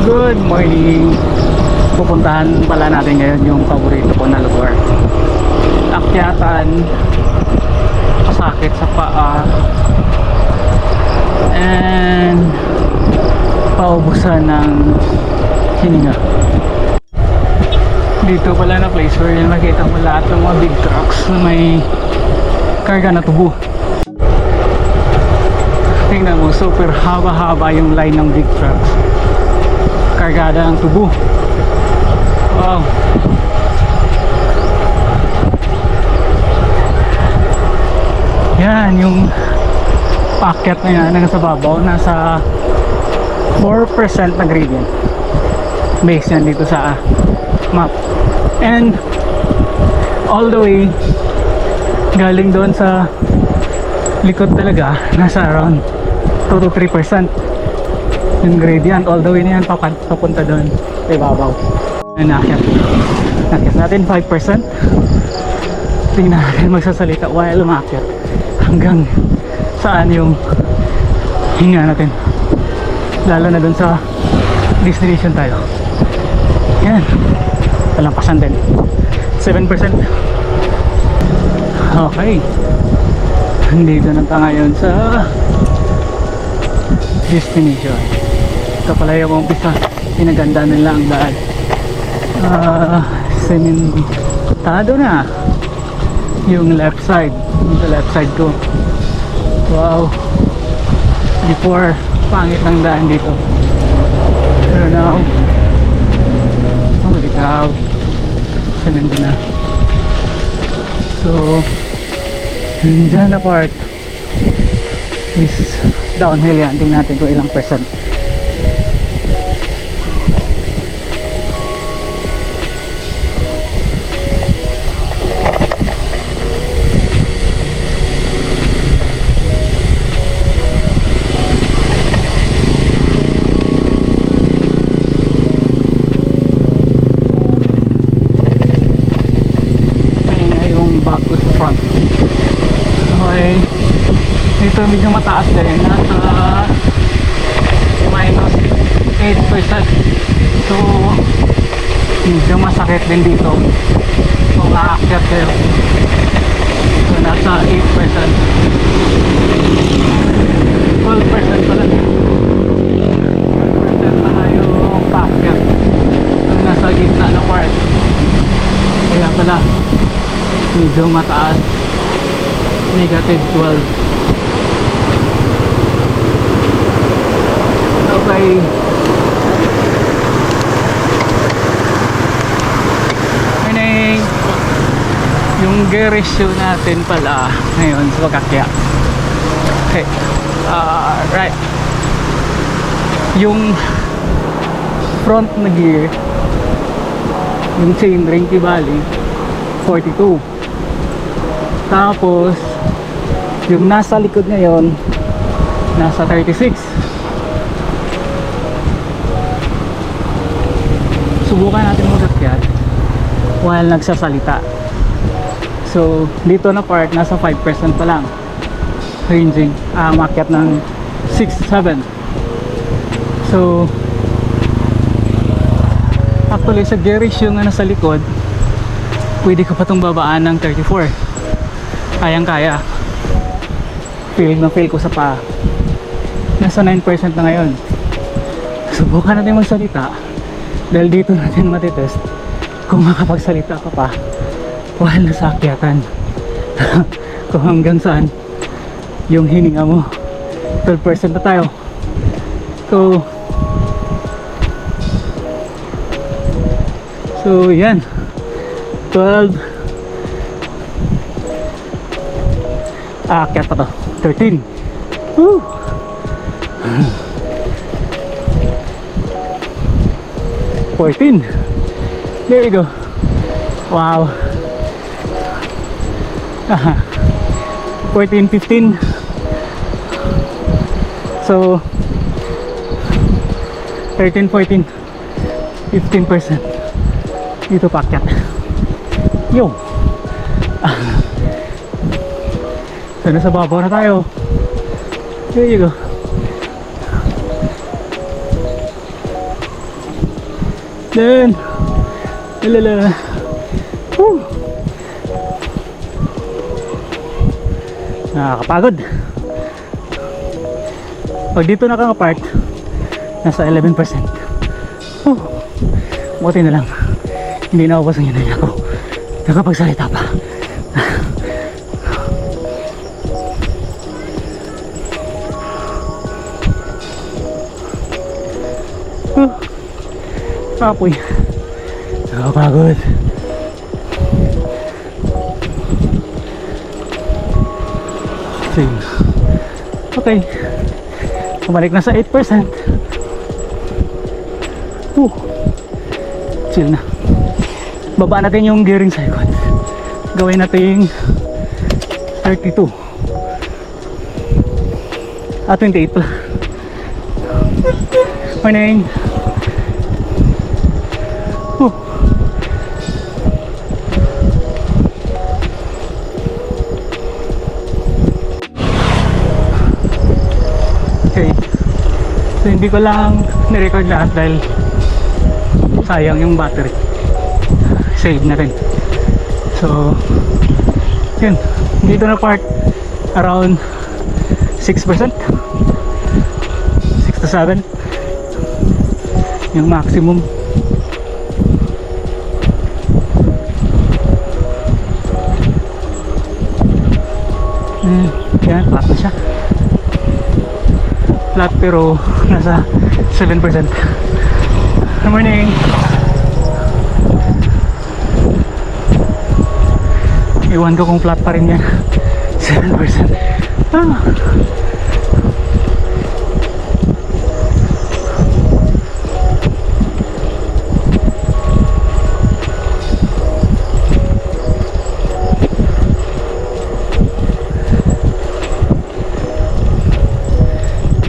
Good morning. Pupuntahan pala natin ngayon yung paborito ko na lugar. Akyatan, masakit sa paa, and paubusan ng hininga. Dito pala na place where nakita mo lahat ng mga big trucks na may karga na tubo. Tingnan mo, super haba-haba yung line ng big trucks, kargada ng tubo. Wow. Yan yung packet na yan na sa babaw, nasa 4% na gradient base yan dito sa map, and all the way galing doon sa likod talaga nasa around 2 to 3% yung gradient, all the way na yan papunta doon sa ibabaw. Nakit natin 5%. Tingnan natin magsasalita while umakyat hanggang saan yung hinga natin, lalo na doon sa destination tayo. Yan, talampasan din 7%. Okay, nandito na tayo ngayon sa destination. Ito pala yung umpisa, pinaganda nila ang daan. Sementado na yung left side, yung sa left side ko. Wow, before pangit ng daan dito, pero now holy cow, semento na. So dyan na part is downhill yan. Tingnan natin kung ilang percent. Back to the front. Okay, ito medyo mataas din, nasa minus 8%. So medyo masakit din dito kung aakyat kayo. So nasa 8%, 12% pala, 12% pala yung paakyat. So nasa gitna na part, kaya pala medyo mataas, negative 12. Okay, morning. Yung gear ratio natin pala ngayon sa pagkakya. Okay, right, yung front na gear, yung chain ring Kibali 42. Tapos yung nasa likod ngayon nasa 36. Subukan natin mag-akyat while nagsasalita. So dito na part nasa 5% pa lang, ranging makyat ng 6, 7. So actually sa gear ratio nga nasa likod, pwede ka pa itong babaan ng 34. Kayang kaya. Feel ko sa paa. Nasa 9% na ngayon. Subukan natin magsalita, dahil dito natin matitest kung makapagsalita ka pa while nasa akyatan. Kung hanggang saan yung hininga mo. 12% na tayo. So yan, 12. Aakyat pa to, 13. Woo! 14. There we go. Wow. 14, 15. So 13, 14, 15% dito paakyat. Yo. So nasa babaw na tayo. There you go. Then, lalala. Woo! Nakakapagod. Pag dito nakaka-park, nasa 11%. Woo! Buti na lang. Hindi na ubos ang energy ko. Nakapagsalita pa. Apoy. Nakapagod. Same. Okay. Bumalik na sa 8%. Chill na. Baba natin yung gearing sa likod. Gawin natin 32. 28 pala. Morning. Okay. So hindi ko lang nirecord lahat dahil sayang yung battery. Save na rin. So yun. Dito na park around 6%. 6 to 7 yung maximum. Yan, flat na siya. Flat pero nasa 7%. Good morning. Iwan ko kung flat pa rin yan. 7%. Ah.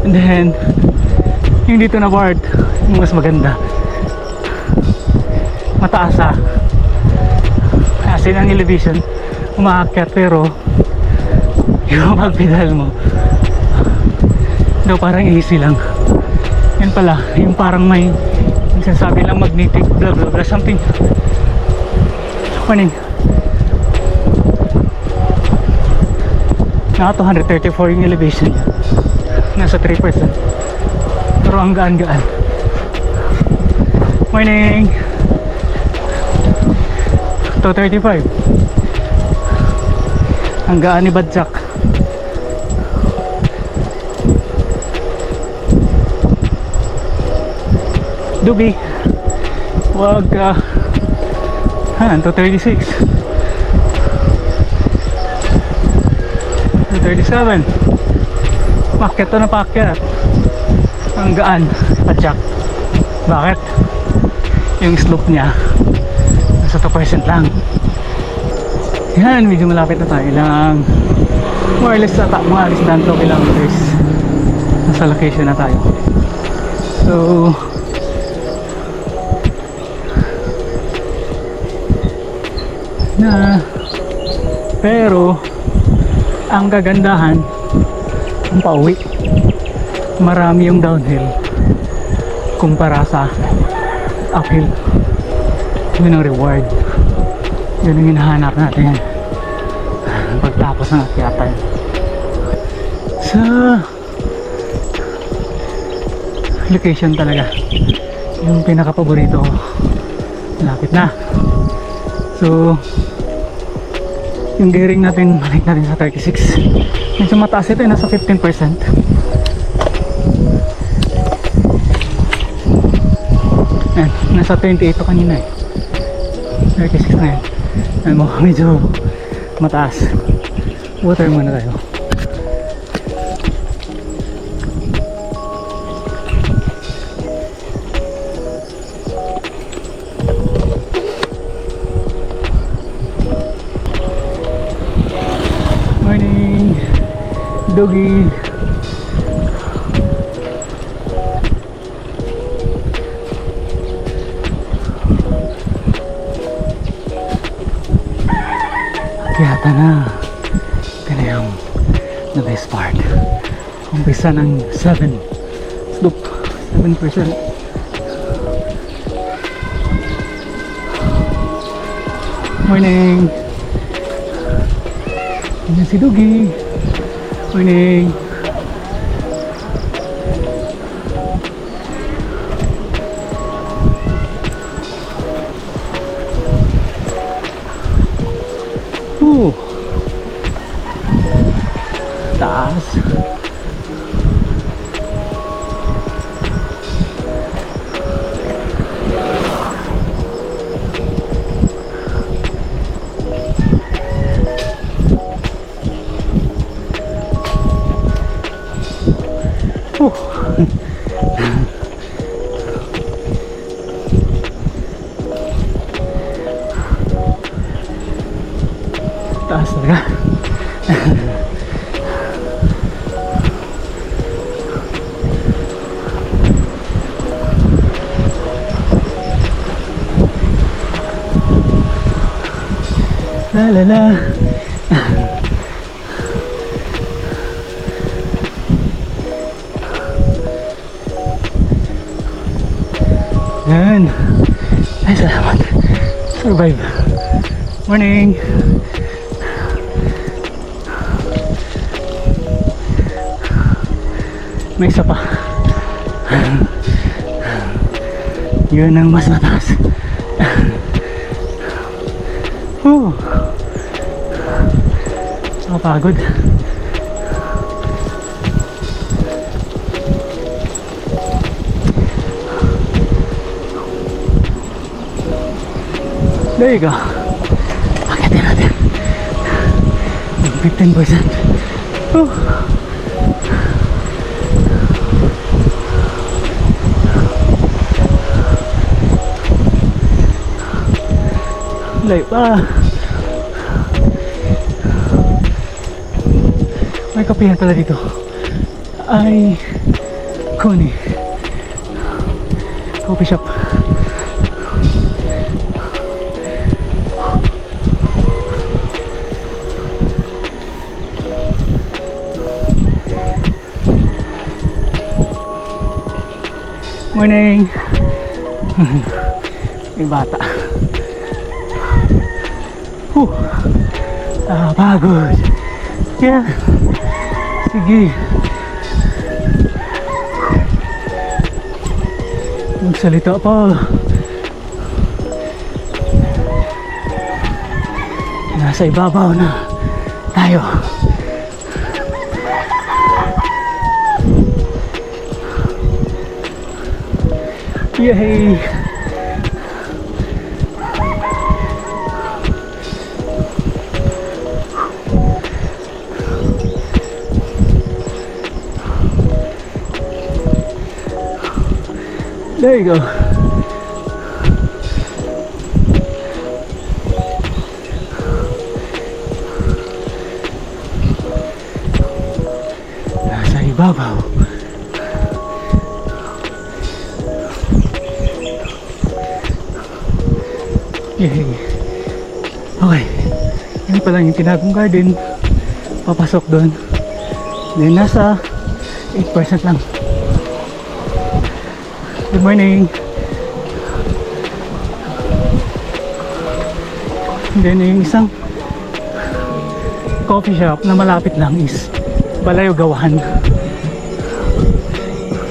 And then yung dito na part yung mas maganda, mataas kasi ang elevation umaakyat pero yung pagpedal mo daw parang easy lang. Yan pala yung parang may sinasabi lang magnetic blah blah blah something. Morning. Naka 234 yung elevation niya. Nasa 3%. Pero ang gaan-gaan. Morning. 235. Ang gaan ni Badjak. Dubi. Wag 236. 237. Pakyat to na pakyat. Ang gaan, Badjak. Bakit? Yung slope niya nasa 2% lang. Yan, medyo malapit na tayo lang. More or less mga alis than 2 kilometers. Nasa location na tayo. So pero ang kagandahan ang pauwi, marami yung downhill kumpara sa uphill. Yun ang reward, yun ang hinahanap natin pagtapos ng akyatan. Sa location talaga yung pinaka-paborito ko, malapit na. So yung gearing natin, balik natin sa 36. Medyo mataas ito, nasa 15%. Ayan, nasa 28 ito kanina 36 na yan. Ayan mo, medyo mataas. Water muna tayo. Doggy. Akyata na. Ito na yung the best part. Umpisa ng 7 slope, 7%. Morning. Ayan si Dugi. Morning. Taas. Taas talaga. La la la. Yan. Ay, salamat. Survive. Morning. May isa pa. Yun ang mas mataas. Nakapagod. There you go. Pakitin natin. 15%. Layo pa. May kapihan pala dito. Ay Koni coffee shop. Morning. May bata. Pagod. Yeah. Sige. Magsalita pa. Nasa ibabaw na tayo. Yay! There you go. Nasa ibabaw. Yay. Okay. Yan pa lang yung tinagong garden. Papasok doon. Then nasa 8% lang. Good morning. Then yung isang coffee shop na malapit lang is Balayogawan.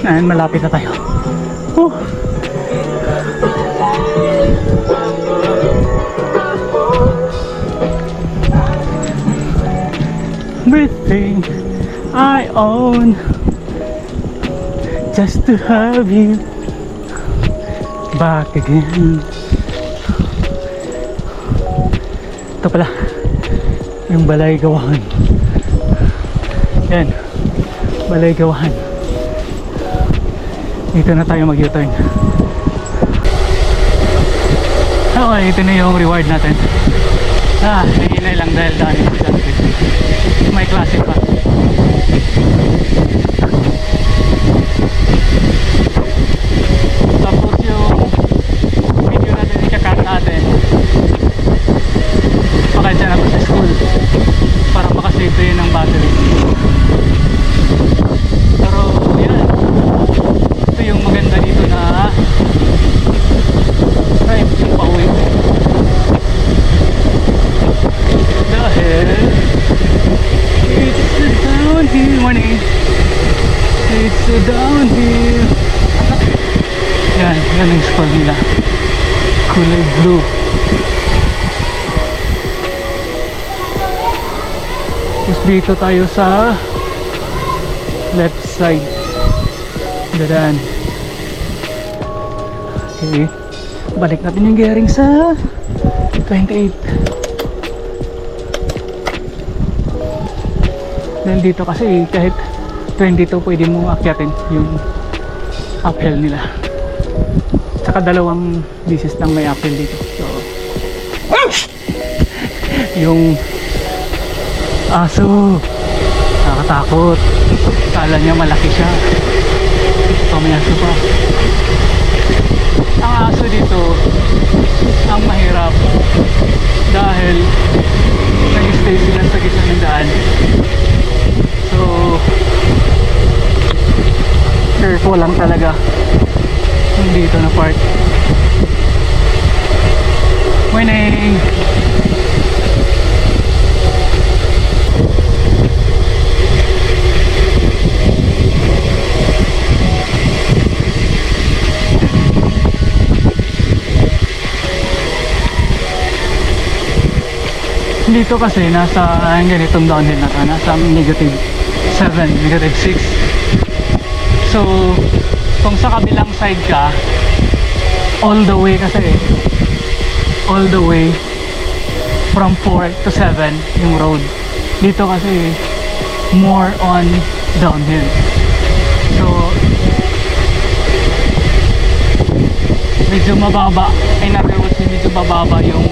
Ayan, malapit na tayo. Everything I own just to have you back again. Ito pala yung Balayogawan. Yan, Balayogawan. Dito na tayo mag-U-turn. Okay, ito na yung reward natin. Nahinay lang dahil daan yung may klase pa. Tapos yung video natin ikakat natin pakadya na sa school para makasave tayo ng battery. Pero yan, ito yung maganda dito na drive yung pauwi. Hill. Yan ang school nila. Kulay blue. Tapos dito tayo sa left side. Dadaan. Okay. Balik natin yung gearing sa 28. Then dito kasi kahit 22 pwede mo akyatin yung uphill nila. Saka dalawang bisis lang may uphill dito. So yung aso nakakatakot. Kala niya malaki siya. Ito may aso pa. Ang aso dito ang mahirap dahil nag-stay sila sa gitna ng daan. So careful lang talaga yung dito na part. Morning! Dito kasi nasa ganitong downhill na to, nasa negative 7, negative 6. So kung sa kabilang side ka, all the way kasi, all the way from 4 to 7 yung road. Dito kasi more on downhill. So medyo mababa, in other words, medyo mababa yung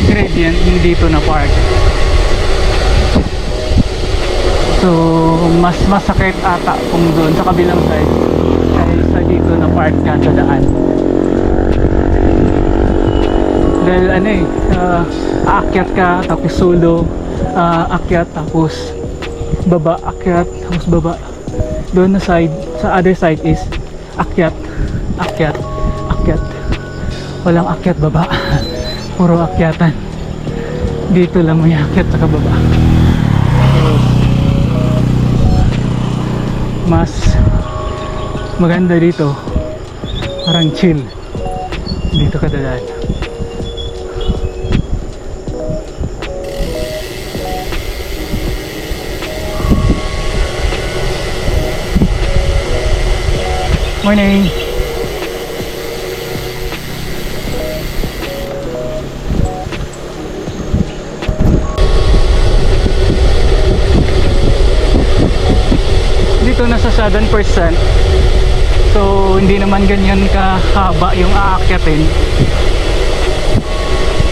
gradient yung dito na part. So mas masakit ata kung doon sa kabilang side kaysa dito na part ka sa daan. Dahil ano eh, aakyat ka tapos solo, akyat tapos baba, akyat tapos baba. Doon na side, sa other side is akyat, akyat, akyat. Walang akyat baba. Puro akyatan. Dito lang may akyat sa kababa. So, mas maganda dito. Parang chill. Dito ka dadaan. Morning! Dito nasa 7%. So hindi naman ganyan kahaba yung aakyatin.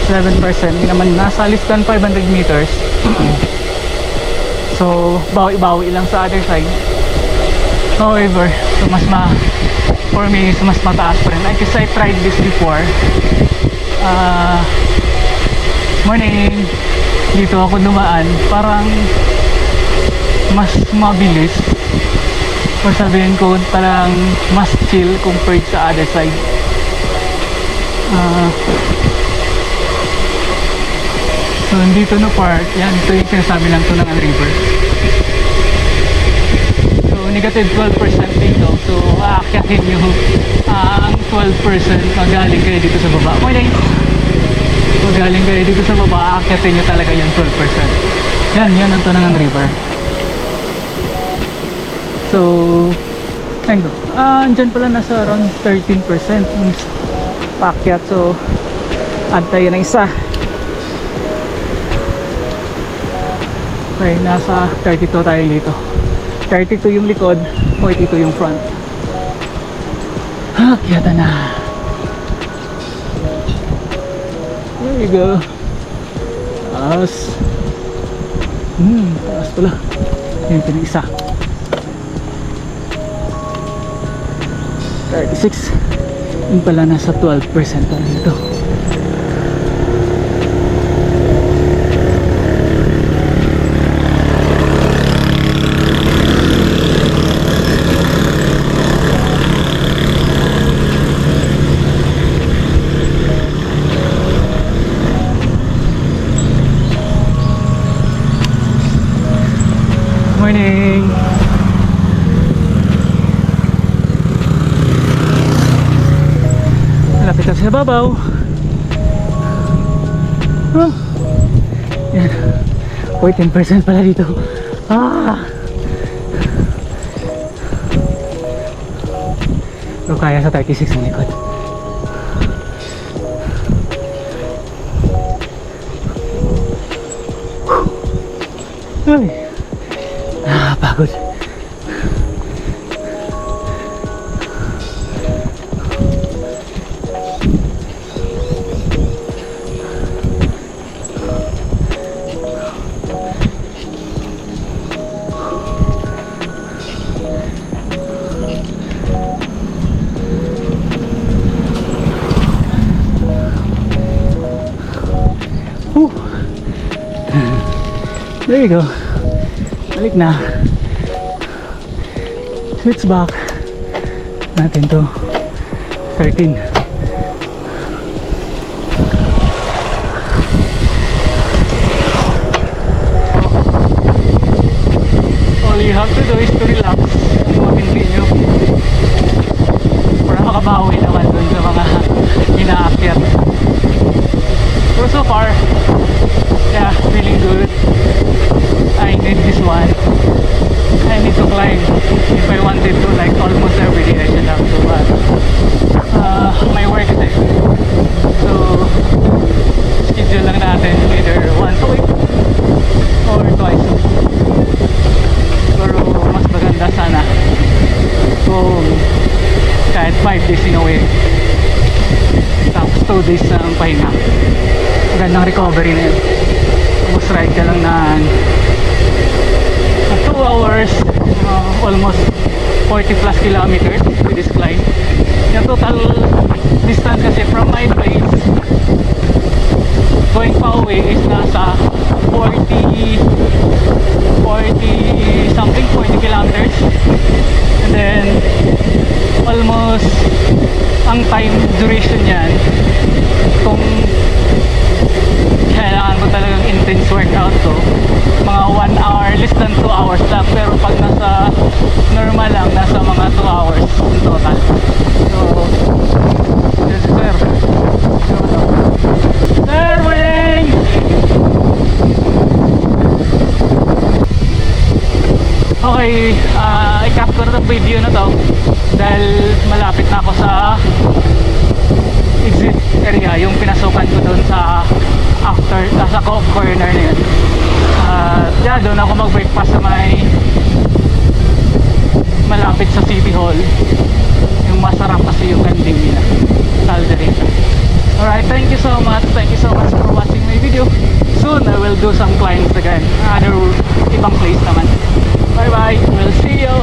7%, hindi naman nasa less than 500 meters. So bawi-bawi lang sa other side. However, so for me, so mas mataas pa rin. Kasi I tried this before. Morning! Dito ako dumaan. Parang mas mabilis. O sabihin ko parang mas chill compared sa other side. So dito na part, yan, ito yung sinasabi lang ito ng river. So negative 12% dito. So aakyatin nyo ang 12%, magaling kayo dito sa baba. Magaling kayo dito sa baba, aakyatin nyo talaga yung 12%. Yan ang tunang ng river. So ayun, andyan pala nasa around 13% yung paakyat. So antayin na isa. Okay, nasa 32 tayo dito. 32 yung likod, 42 yung front. Akyatan na. There you go. Taas. Taas pala. Yan ito isa. 36. Yung pala nasa 12% pa dito. Morning. sa babaw. Oh. Yan. 14% pala dito. Pero kaya sa 36 ang likod. Ay, pagod. Whew. There you go. Balik na. Switch back natin to 13. All you have to do is to relax and mag-continue para makabawi naman dun sa mga inaakyat. Pero so far, yeah, feeling good. I need this one. I need to climb. If I wanted to, like almost every day, I should have to. But my work is so schedule lang natin either once a week or twice a week. Pero mas maganda sana kung kahit 5 days in a week, tapos 2 days ng pahinga. Magandang recovery na yun. Tapos ride ka lang ng 2 hours, almost 40 plus kilometers with this climb. Yung total distance kasi from my place going pa away is nasa 40 something, 40 kilometers. And then almost ang time duration yan, kung kailangan ko talagang intense workout to, mga 1 hour, less than 2 hours lang. Pero pag nasa normal lang, nasa mga 2 hours in total. So yes sir, sir, morning! Okay, i-cap ko na itong video na to dahil malapit na ako sa exit area, yung pinasukan ko doon sa after, sa corner na yun. Yeah, doon ako mag-breakfast sa may malapit sa City Hall. Yung masarap kasi yung candy nila, Calderita. Alright, thank you so much for watching my video. Soon I will do some climbs again, other ibang place naman. Bye bye, we'll see you.